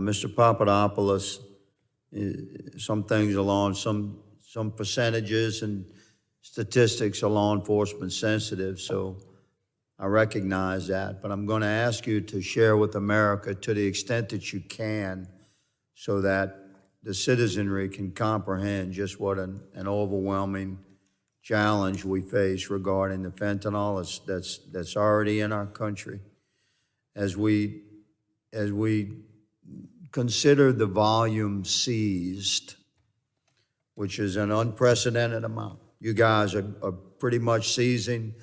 Mr. Papadopoulos, some things along, some percentages and statistics are law enforcement sensitive, so I recognize that. But I'm going to ask you to share with America to the extent that you can so that the citizenry can comprehend just what an overwhelming challenge we face regarding the fentanyl that's already in our country. As we consider the volume seized, which is an unprecedented amount. You guys are pretty much seizing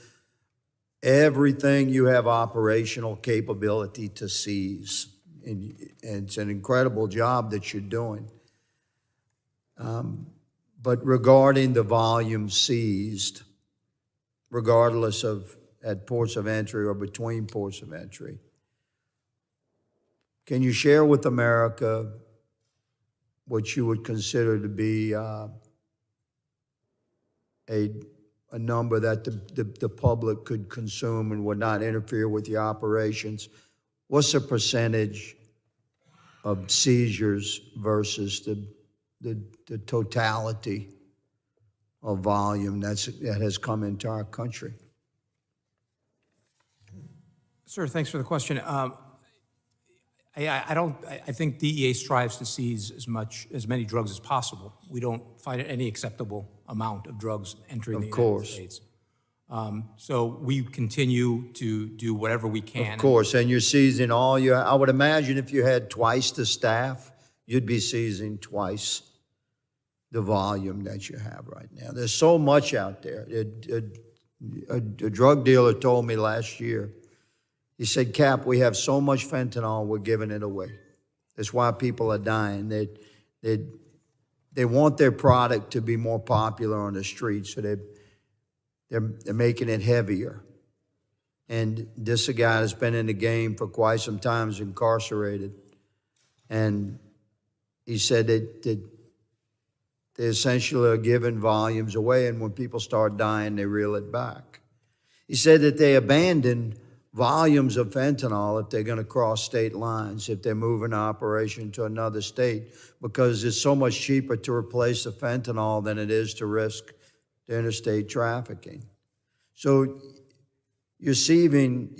everything you have operational capability to seize. And it's an incredible job that you're doing. But regarding the volume seized, regardless of at ports of entry or between ports of entry, can you share with America what you would consider to be a number that the public could consume and would not interfere with the operations? What's the percentage of seizures versus the totality of volume that has come into our country? Sir, thanks for the question. I think DEA strives to seize as many drugs as possible. We don't find any acceptable amount of drugs entering the United States. So we continue to do whatever we can. Of course, and you're seizing all your, I would imagine if you had twice the staff, you'd be seizing twice the volume that you have right now. There's so much out there. A drug dealer told me last year, he said, Cap, we have so much fentanyl, we're giving it away. That's why people are dying. They want their product to be more popular on the streets, so they're making it heavier. And this is a guy that's been in the game for quite some time, is incarcerated. And he said that they essentially are giving volumes away, and when people start dying, they reel it back. He said that they abandon volumes of fentanyl if they're going to cross state lines, if they're moving an operation to another state, because it's so much cheaper to replace the fentanyl than it is to risk the interstate trafficking. So you're seizing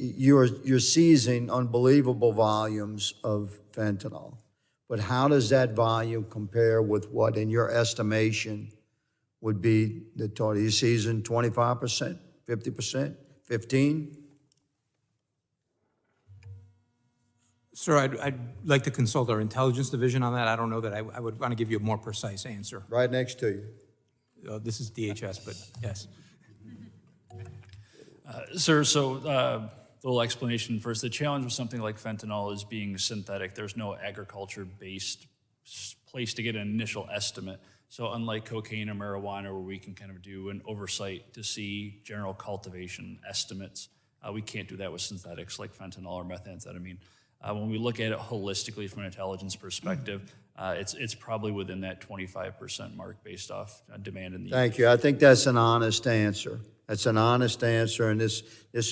unbelievable volumes of fentanyl. But how does that volume compare with what, in your estimation, would be the total? You're seizing 25%, 50%, 15%? Sir, I'd like to consult our intelligence division on that. I don't know that I would want to give you a more precise answer. Right next to you. This is DHS, but yes. Sir, so a little explanation first. The challenge with something like fentanyl is being synthetic. There's no agriculture-based place to get an initial estimate. So unlike cocaine or marijuana, where we can kind of do an oversight to see general cultivation estimates, we can't do that with synthetics like fentanyl or methamphetamine. When we look at it holistically from an intelligence perspective, it's probably within that 25% mark based off demand in the Thank you. I think that's an honest answer. That's an honest answer, and this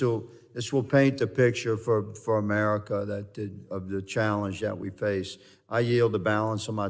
will paint the picture for America of the challenge that we face. I yield the balance of my